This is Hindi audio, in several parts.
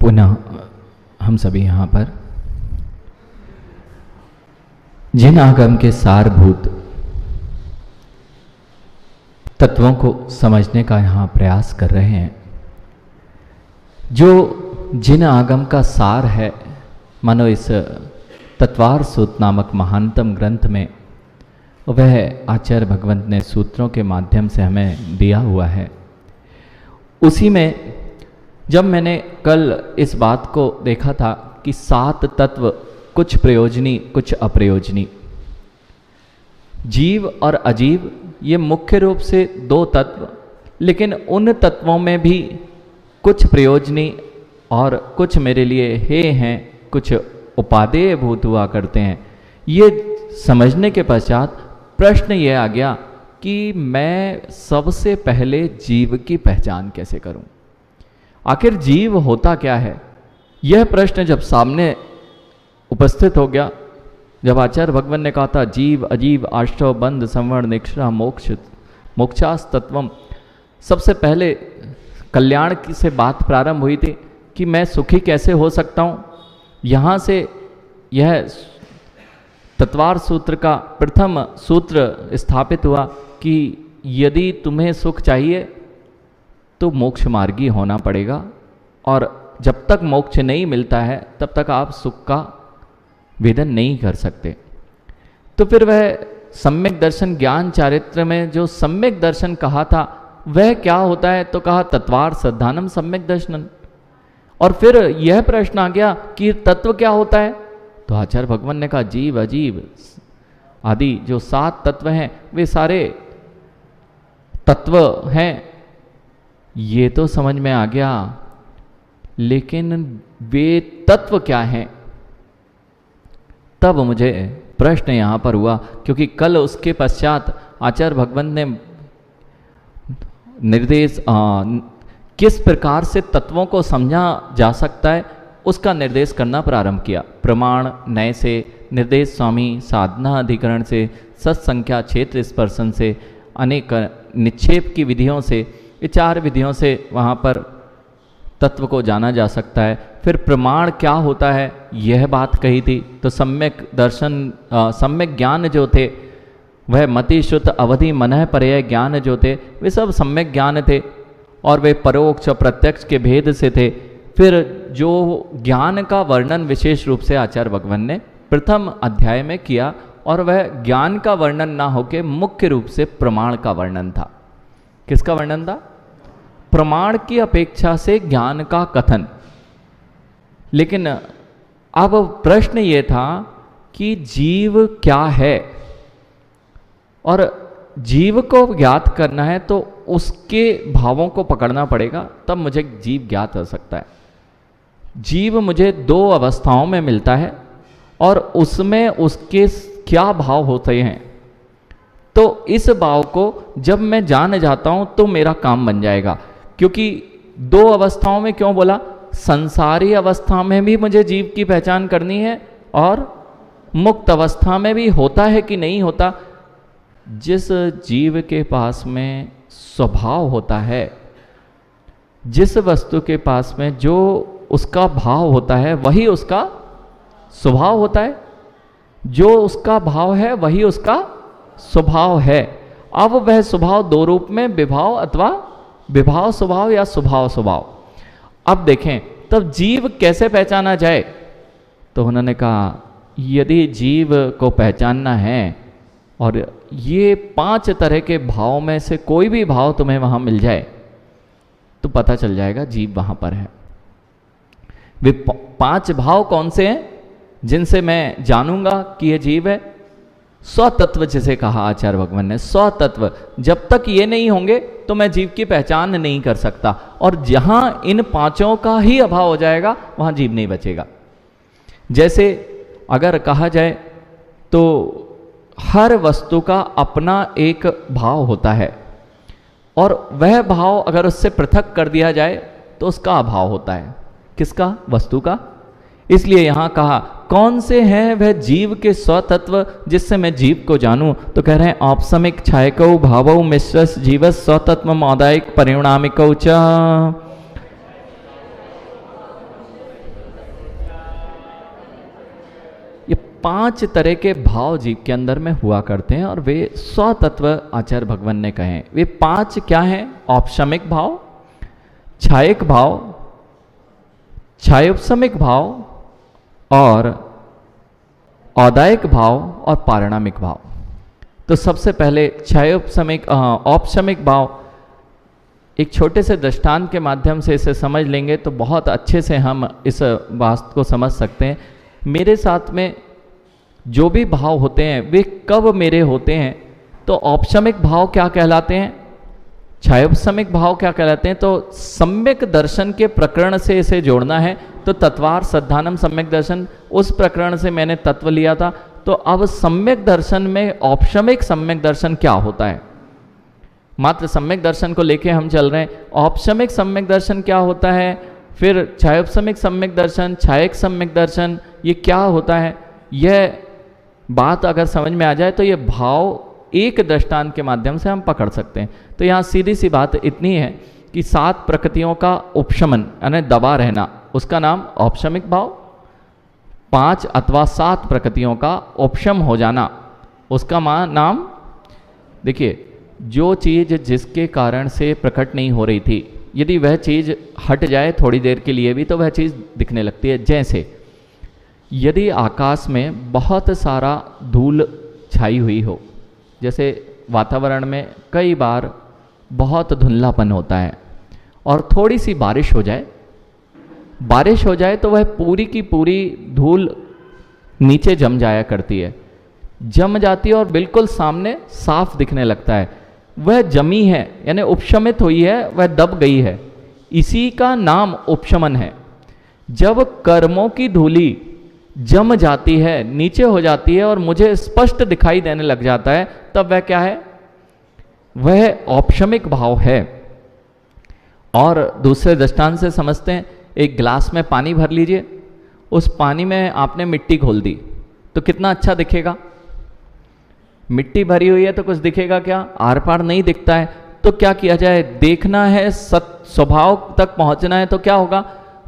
पुनः हम सभी यहाँ पर जिन आगम के सारभूत तत्वों को समझने का यहाँ प्रयास कर रहे हैं, जो जिन आगम का सार है, मानो इस तत्वार सूत्र नामक महानतम ग्रंथ में वह आचार्य भगवंत ने सूत्रों के माध्यम से हमें दिया हुआ है। उसी में जब मैंने कल इस बात को देखा था कि 7 तत्व, कुछ प्रयोजनी कुछ अप्रयोजनी, जीव और अजीव, ये मुख्य रूप से 2 तत्व, लेकिन उन तत्वों में भी कुछ प्रयोजनी और कुछ मेरे लिए हे हैं, कुछ उपादेय भूत हुआ करते हैं। ये समझने के पश्चात प्रश्न ये आ गया कि मैं सबसे पहले जीव की पहचान कैसे करूं? आखिर जीव होता क्या है? यह प्रश्न जब सामने उपस्थित हो गया, जब आचार्य भगवान ने कहा था जीव अजीव आष्टव बंध संवर्ण निक्षरा मोक्ष मोक्षास तत्वम, सबसे पहले कल्याण की से बात प्रारंभ हुई थी कि मैं सुखी कैसे हो सकता हूँ। यहाँ से यह तत्वार सूत्र का प्रथम सूत्र स्थापित हुआ कि यदि तुम्हें सुख चाहिए तो मोक्ष मार्गी होना पड़ेगा, और जब तक मोक्ष नहीं मिलता है तब तक आप सुख का वेदन नहीं कर सकते। तो फिर वह सम्यक दर्शन ज्ञान चारित्र में जो सम्यक दर्शन कहा था वह क्या होता है? तो कहा तत्वार सद्धानम सम्यक दर्शनम। और फिर यह प्रश्न आ गया कि तत्व क्या होता है? तो आचार्य भगवान ने कहा जीव अजीव आदि जो 7 तत्व हैं वे सारे तत्व हैं। ये तो समझ में आ गया, लेकिन वे तत्व क्या हैं? तब मुझे प्रश्न यहाँ पर हुआ, क्योंकि कल उसके पश्चात आचार्य भगवान ने निर्देश किस प्रकार से तत्वों को समझा जा सकता है उसका निर्देश करना प्रारंभ किया। प्रमाण नय से, निर्देश स्वामी साधना अधिकरण से, सत्संख्या क्षेत्र स्पर्शन से, अनेक निक्षेप की विधियों से, ये 4 विधियों से वहाँ पर तत्व को जाना जा सकता है। फिर प्रमाण क्या होता है यह बात कही थी। तो सम्यक दर्शन सम्यक ज्ञान जो थे वह मति श्रुत अवधि मनः पर्याय ज्ञान जो थे वे सब सम्यक ज्ञान थे, और वे परोक्ष प्रत्यक्ष के भेद से थे। फिर जो ज्ञान का वर्णन विशेष रूप से आचार्य भगवान ने प्रथम अध्याय में किया, और वह ज्ञान का वर्णन ना होके मुख्य रूप से प्रमाण का वर्णन था। किसका वर्णन था? प्रमाण की अपेक्षा से ज्ञान का कथन। लेकिन अब प्रश्न ये था कि जीव क्या है, और जीव को ज्ञात करना है तो उसके भावों को पकड़ना पड़ेगा, तब मुझे जीव ज्ञात हो सकता है। जीव मुझे 2 अवस्थाओं में मिलता है, और उसमें उसके क्या भाव होते हैं, तो इस भाव को जब मैं जान जाता हूं तो मेरा काम बन जाएगा। क्योंकि 2 अवस्थाओं में क्यों बोला? संसारी अवस्था में भी मुझे जीव की पहचान करनी है, और मुक्त अवस्था में भी होता है कि नहीं होता। जिस जीव के पास में स्वभाव होता है, जिस वस्तु के पास में जो उसका भाव होता है वही उसका स्वभाव होता है, जो उसका भाव है वही उसका स्वभाव है। अब वह स्वभाव 2 रूप में, विभाव अथवा विभाव स्वभाव या स्वभाव स्वभाव। अब देखें तब जीव कैसे पहचाना जाए? तो उन्होंने कहा यदि जीव को पहचानना है, और ये 5 तरह के भाव में से कोई भी भाव तुम्हें वहां मिल जाए तो पता चल जाएगा जीव वहां पर है। वे 5 भाव कौन से हैं जिनसे मैं जानूंगा कि यह जीव है? स्वतत्व जिसे कहा आचार्य भगवान ने, स्वतत्व। जब तक ये नहीं होंगे तो मैं जीव की पहचान नहीं कर सकता, और जहां इन 5 का ही अभाव हो जाएगा वहां जीव नहीं बचेगा। जैसे अगर कहा जाए तो हर वस्तु का अपना एक भाव होता है, और वह भाव अगर उससे पृथक कर दिया जाए तो उसका अभाव होता है। किसका? वस्तु का। इसलिए यहां कहा कौन से हैं वह जीव के स्वतत्व जिससे मैं जीव को जानूं? तो कह रहे हैं औपसमिक छायकौ भावौ मिश्रस जीवस स्वतत्व मौदायिक परिणामिकौ च। ये 5 तरह के भाव जीव के अंदर में हुआ करते हैं और वे स्वतत्व आचार्य भगवान ने कहे हैं। वे 5 क्या हैं? औपशमिक भाव, छायक भाव, छायोपशमिक भाव और औदायिक भाव और पारिणामिक भाव। तो सबसे पहले छायोपशमिक औपशमिक भाव, एक छोटे से दृष्टांत के माध्यम से इसे समझ लेंगे तो बहुत अच्छे से हम इस बात को समझ सकते हैं। मेरे साथ में जो भी भाव होते हैं वे कब मेरे होते हैं? तो औपशमिक भाव क्या कहलाते हैं, छायोपशमिक भाव क्या कहलाते हैं? तो सम्यक दर्शन के प्रकरण से इसे जोड़ना है। तो तत्वार सद्धानम सम्यक दर्शन, उस प्रकरण से मैंने तत्व लिया था। तो अब सम्यक दर्शन में औपशमिक सम्यक दर्शन क्या होता है? मात्र सम्यक दर्शन को लेके हम चल रहे हैं। औपशमिक सम्यक दर्शन क्या होता है, फिर छायोपशमिक सम्यक दर्शन, छायक सम्यक दर्शन, ये क्या होता है? यह बात अगर समझ में आ जाए तो ये भाव एक दृष्टांत के माध्यम से हम पकड़ सकते हैं। तो यहाँ सीधी सी बात इतनी है कि 7 प्रकृतियों का उपशमन यानी दबा रहना, उसका नाम औपशमिक भाव। 5 अथवा 7 प्रकृतियों का उपशम हो जाना, उसका नाम, देखिए जो चीज़ जिसके कारण से प्रकट नहीं हो रही थी, यदि वह चीज़ हट जाए थोड़ी देर के लिए भी तो वह चीज़ दिखने लगती है। जैसे यदि आकाश में बहुत सारा धूल छाई हुई हो, जैसे वातावरण में कई बार बहुत धुंधलापन होता है और थोड़ी सी बारिश हो जाए तो वह पूरी की पूरी धूल नीचे जम जाया करती है, जम जाती है और बिल्कुल सामने साफ दिखने लगता है। वह जमी है यानी उपशमित हुई है, वह दब गई है, इसी का नाम उपशमन है। जब कर्मों की धूली जम जाती है, नीचे हो जाती है और मुझे स्पष्ट दिखाई देने लग जाता है, तब वह क्या है? वह औपशमिक भाव है। और दूसरे दृष्टांत से समझते हैं। एक गिलास में पानी भर लीजिए, उस पानी में आपने मिट्टी घोल दी तो कितना अच्छा दिखेगा? मिट्टी भरी हुई है तो कुछ दिखेगा क्या? आर पार नहीं दिखता है। तो क्या किया जाए? देखना है, स्वभाव तक पहुंचना है, तो क्या होगा?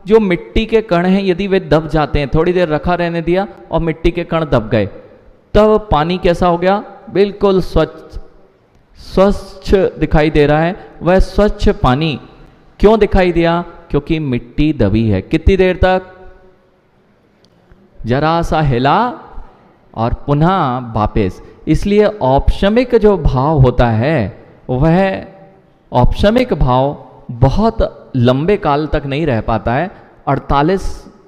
जो मिट्टी के कण हैं यदि वे दब जाते हैं, थोड़ी देर रखा रहने दिया और मिट्टी के कण दब गए, तब पानी कैसा हो गया? बिल्कुल स्वच्छ दिखाई दे रहा है। वह स्वच्छ पानी क्यों दिखाई दिया? क्योंकि मिट्टी दबी है। कितनी देर तक? जरा सा हिला और पुनः वापस। इसलिए औपशमिक जो भाव होता है, वह औपशमिक भाव बहुत लंबे काल तक नहीं रह पाता है। 48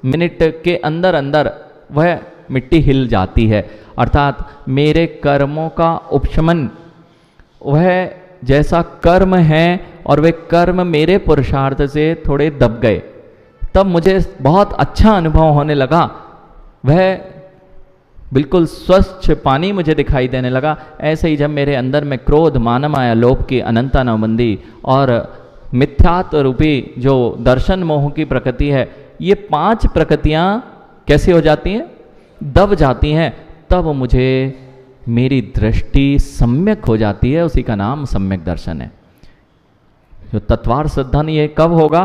मिनट के अंदर अंदर वह मिट्टी हिल जाती है। अर्थात मेरे कर्मों का उपशमन, वह जैसा कर्म है और वे कर्म मेरे पुरुषार्थ से थोड़े दब गए, तब मुझे बहुत अच्छा अनुभव होने लगा। वह बिल्कुल स्वच्छ पानी मुझे दिखाई देने लगा। ऐसे ही जब मेरे अंदर में क्रोध, मान, माया, लोभ की अनंता नौबंदी और मिथ्यात्व रूपी जो दर्शन मोह की प्रकृति है, ये 5 प्रकृतियां कैसे हो जाती हैं? दब जाती हैं। तब मुझे मेरी दृष्टि सम्यक हो जाती है, उसी का नाम सम्यक दर्शन है। जो तत्वार सिद्धन ये कब होगा?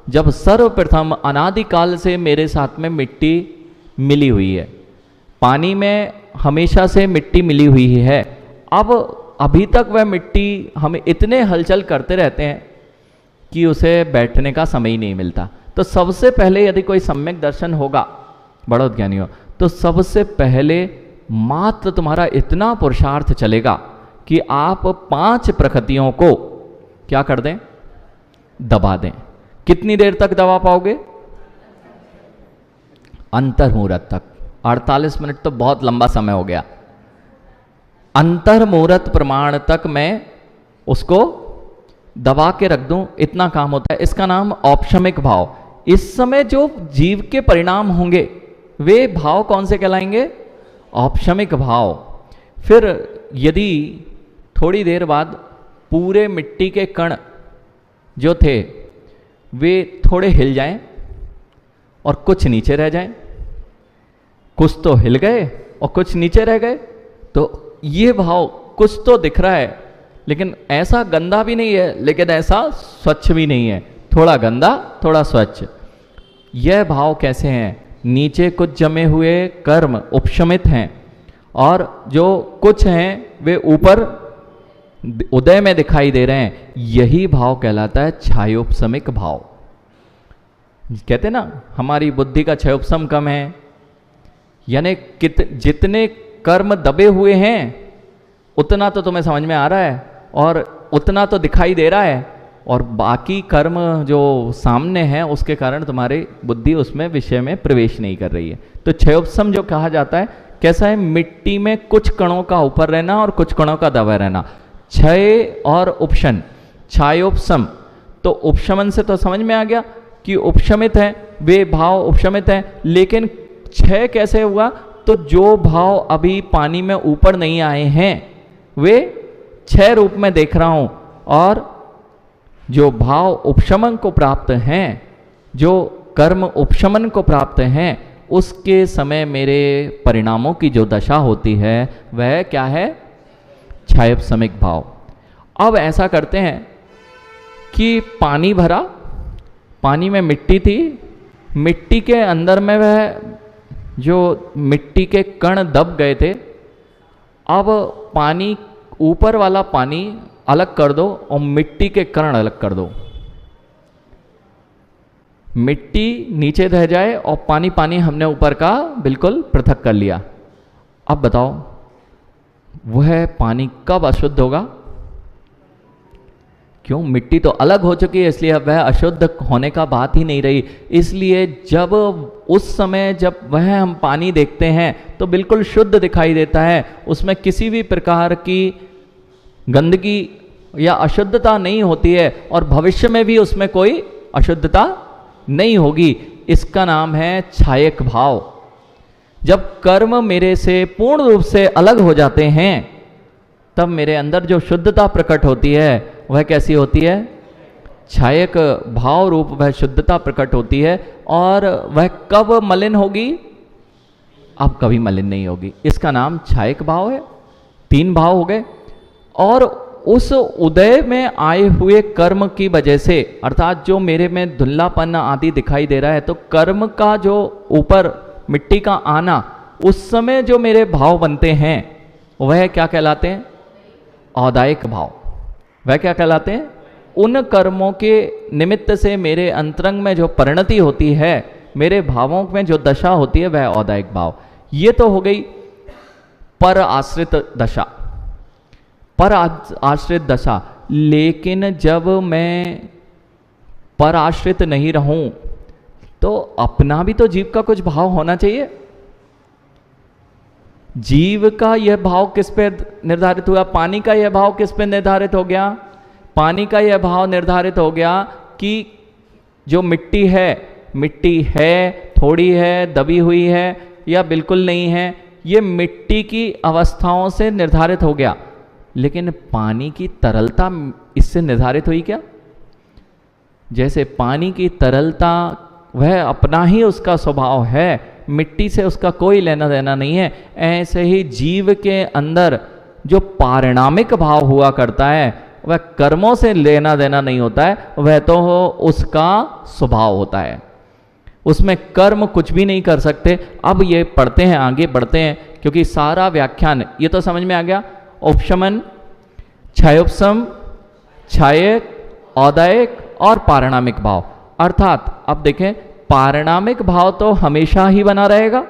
जब सर्वप्रथम अनादिकाल से मेरे साथ में मिट्टी मिली हुई है। पानी में हमेशा से मिट्टी मिली हुई है। अब अभी तक वह मिट्टी हमें इतने हलचल करते रहते हैं कि उसे बैठने का समय ही नहीं मिलता। तो सबसे पहले यदि कोई सम्यक दर्शन होगा, बड़ा ज्ञानी हो, तो सबसे पहले मात्र तुम्हारा इतना पुरुषार्थ चलेगा कि आप 5 प्रकृतियों को क्या कर दें? दबा दें। कितनी देर तक दबा पाओगे? अंतर्मुहूर्त तक। 48 मिनट तो बहुत लंबा समय हो गया। अंतर्मुहूर्त प्रमाण तक मैं उसको दबा के रख दूं, इतना काम होता है। इसका नाम औपशमिक भाव। इस समय जो जीव के परिणाम होंगे वे भाव कौन से कहलाएंगे? औपशमिक भाव। फिर यदि थोड़ी देर बाद पूरे मिट्टी के कण जो थे वे थोड़े हिल जाएं और कुछ नीचे रह जाएं, कुछ तो हिल गए और कुछ नीचे रह गए, तो ये भाव कुछ तो दिख रहा है, लेकिन ऐसा गंदा भी नहीं है, लेकिन ऐसा स्वच्छ भी नहीं है, थोड़ा गंदा थोड़ा स्वच्छ। यह भाव कैसे हैं? नीचे कुछ जमे हुए कर्म उपशमित हैं और जो कुछ हैं वे ऊपर उदय में दिखाई दे रहे हैं, यही भाव कहलाता है छायोपशमिक भाव। कहते ना हमारी बुद्धि का क्षयोपशम कम है, यानी जितने कर्म दबे हुए हैं उतना तो तुम्हें समझ में आ रहा है और उतना तो दिखाई दे रहा है, और बाकी कर्म जो सामने है उसके कारण तुम्हारी बुद्धि उसमें विषय में प्रवेश नहीं कर रही है। तो क्षयोपशम जो कहा जाता है कैसा है, मिट्टी में कुछ कणों का ऊपर रहना और कुछ कणों का दबा रहना। क्षय और उपशन, छायोपशम, तो उपशमन से तो समझ में आ गया कि उपशमित है, वे भाव उपशमित है, लेकिन क्षय कैसे हुआ, तो जो भाव अभी पानी में ऊपर नहीं आए हैं वे क्षय रूप में देख रहा हूं, और जो भाव उपशमन को प्राप्त हैं, जो कर्म उपशमन को प्राप्त हैं, उसके समय मेरे परिणामों की जो दशा होती है वह क्या है, छायोपशमिक भाव। अब ऐसा करते हैं कि पानी भरा, पानी में मिट्टी थी, मिट्टी के अंदर में वह जो मिट्टी के कण दब गए थे, अब पानी ऊपर वाला पानी अलग कर दो और मिट्टी के कण अलग कर दो, मिट्टी नीचे रह जाए और पानी पानी हमने ऊपर का बिल्कुल पृथक कर लिया। अब बताओ वह पानी कब अशुद्ध होगा, क्यों, मिट्टी तो अलग हो चुकी है, इसलिए अब वह अशुद्ध होने का बात ही नहीं रही। इसलिए जब उस समय जब वह हम पानी देखते हैं तो बिल्कुल शुद्ध दिखाई देता है, उसमें किसी भी प्रकार की गंदगी या अशुद्धता नहीं होती है, और भविष्य में भी उसमें कोई अशुद्धता नहीं होगी। इसका नाम है छायक भाव। जब कर्म मेरे से पूर्ण रूप से अलग हो जाते हैं तब मेरे अंदर जो शुद्धता प्रकट होती है वह कैसी होती है, छायक भाव रूप वह शुद्धता प्रकट होती है, और वह कब मलिन होगी, अब कभी मलिन नहीं होगी। इसका नाम छायक भाव है। 3 भाव हो गए, और उस उदय में आए हुए कर्म की वजह से, अर्थात जो मेरे में धुल्लापन आदि दिखाई दे रहा है, तो कर्म का जो ऊपर मिट्टी का आना, उस समय जो मेरे भाव बनते हैं वह क्या कहलाते हैं, औदायिक भाव। वह क्या कहलाते हैं, उन कर्मों के निमित्त से मेरे अंतरंग में जो परिणति होती है, मेरे भावों में जो दशा होती है, वह औदायिक भाव। ये तो हो गई पर आश्रित दशा, पर आश्रित दशा। लेकिन जब मैं पर आश्रित नहीं रहूं तो अपना भी तो जीव का कुछ भाव होना चाहिए। जीव का यह भाव किस पे निर्धारित हुआ, पानी का यह भाव किस पे निर्धारित हो गया, पानी का यह भाव निर्धारित हो गया कि जो मिट्टी है, थोड़ी है, दबी हुई है या बिल्कुल नहीं है, ये मिट्टी की अवस्थाओं से निर्धारित हो गया। लेकिन पानी की तरलता इससे निर्धारित हुई क्या, जैसे पानी की तरलता वह अपना ही उसका स्वभाव है, मिट्टी से उसका कोई लेना देना नहीं है, ऐसे ही जीव के अंदर जो पारिणामिक भाव हुआ करता है वह कर्मों से लेना देना नहीं होता है, वह तो उसका स्वभाव होता है, उसमें कर्म कुछ भी नहीं कर सकते। अब ये पढ़ते हैं, आगे बढ़ते हैं, क्योंकि सारा व्याख्यान ये तो समझ में आ गया, उपशमन, क्षयोपशम, छायक, औदायिक और पारिणामिक भाव। अर्थात अब देखें, पारिणामिक भाव तो हमेशा ही बना रहेगा,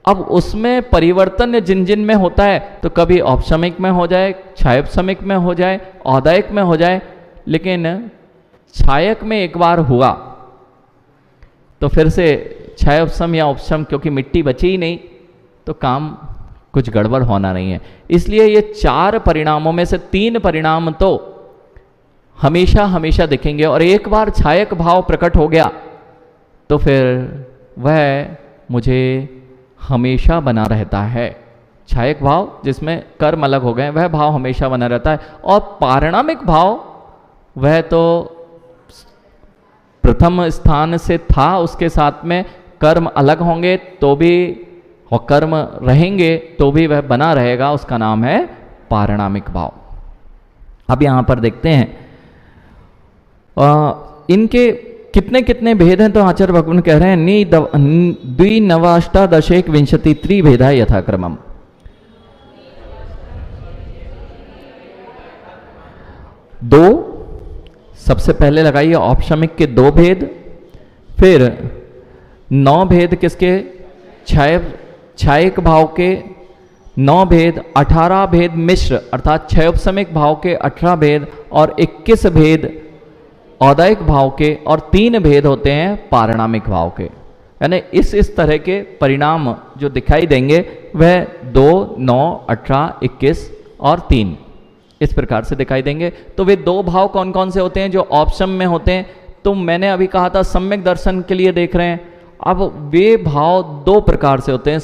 अब उसमें परिवर्तन जिन जिन में होता है, तो कभी औपशमिक में हो जाए, छायोपशमिक में हो जाए, औदायिक में हो जाए, लेकिन छायक में एक बार हुआ तो फिर से छायोपशम या उपशम, क्योंकि मिट्टी बची ही नहीं तो काम कुछ गड़बड़ होना नहीं है। इसलिए ये 4 परिणामों में से 3 परिणाम तो हमेशा हमेशा दिखेंगे, और एक बार छायक भाव प्रकट हो गया तो फिर वह मुझे हमेशा बना रहता है। छायक भाव जिसमें कर्म अलग हो गए वह भाव हमेशा बना रहता है, और पारिणामिक भाव वह तो प्रथम स्थान से था, उसके साथ में कर्म अलग होंगे तो भी, और कर्म रहेंगे तो भी वह बना रहेगा, उसका नाम है पारिणामिक भाव। अब यहाँ पर देखते हैं इनके कितने कितने भेद हैं, तो आचार्य भगवान कह रहे हैं द्विनवाष्टादशेक विंशति त्रिभेदा यथाक्रमम। दो, सबसे पहले लगाइए औपशमिक के 2 भेद, फिर 9 भेद किसके, क्षयक भाव के 9 भेद, 18 भेद मिश्र अर्थात क्षयोपशमिक भाव के 18 भेद, और 21 भेद औदायिक भाव के, और 3 भेद होते हैं पारिणामिक भाव के। यानी इस तरह के परिणाम जो दिखाई देंगे वह 2, 9, 18, 21 और 3 इस प्रकार से दिखाई देंगे। तो वे 2 भाव कौन कौन से होते हैं जो ऑप्शन में होते हैं, तो मैंने अभी कहा था सम्यक दर्शन के लिए देख रहे हैं। अब वे भाव 2 प्रकार से होते हैं,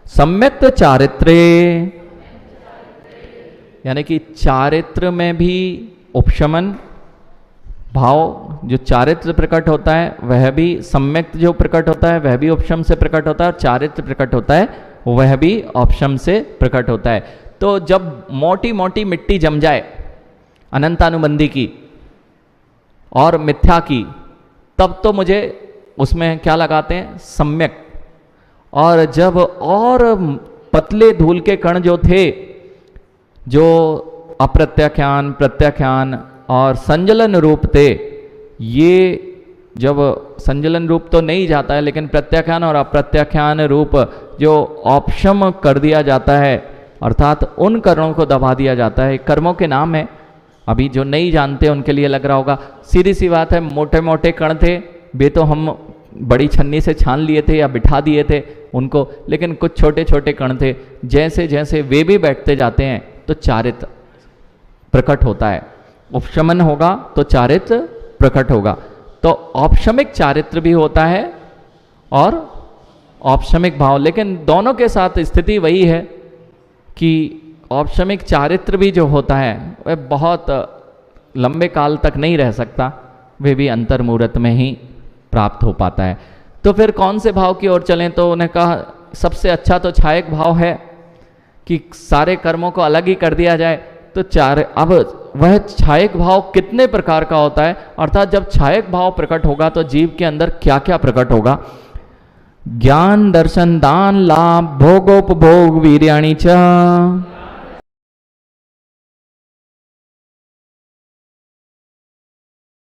सम्यक चारित्र्य, यानी कि चारित्र में भी उपशमन भाव, जो चारित्र प्रकट होता है वह भी, सम्यक जो प्रकट होता है वह भी उपशम से प्रकट होता है, और चारित्र प्रकट होता है वह भी उपशम से प्रकट होता है। तो जब मोटी मोटी मिट्टी जम जाए अनंतानुबंधी की और मिथ्या की, तब तो मुझे उसमें क्या लगाते हैं, सम्यक। और जब और पतले धूल के कण जो थे, जो अप्रत्याख्यान, प्रत्याख्यान और संजलन रूप थे, ये जब संजलन रूप तो नहीं जाता है, लेकिन प्रत्याख्यान और अप्रत्याख्यान रूप जो ऑप्शम कर दिया जाता है, अर्थात उन कर्मों को दबा दिया जाता है। कर्मों के नाम है, अभी जो नहीं जानते उनके लिए लग रहा होगा, सीधी सी बात है, मोटे मोटे कण थे, वे तो हम बड़ी छन्नी से छान लिए थे या बिठा दिए थे उनको, लेकिन कुछ छोटे छोटे कण थे, जैसे जैसे वे भी बैठते जाते हैं तो चारित्र प्रकट होता है। उपशमन होगा तो चारित्र प्रकट होगा। तो औपशमिक चारित्र भी होता है और औपशमिक भाव, लेकिन दोनों के साथ स्थिति वही है कि औपशमिक चारित्र भी जो होता है वह बहुत लंबे काल तक नहीं रह सकता, वे भी अंतर्मुहूर्त में ही प्राप्त हो पाता है। तो फिर कौन से भाव की ओर चलें, तो उन्हें कहा सबसे अच्छा तो छायक भाव है कि सारे कर्मों को अलग ही कर दिया जाए। तो अब वह छायक भाव कितने प्रकार का होता है, अर्थात जब छायक भाव प्रकट होगा तो जीव के अंदर क्या क्या प्रकट होगा, ज्ञान दर्शन दान लाभ भोगोपभोग वीर्याणि च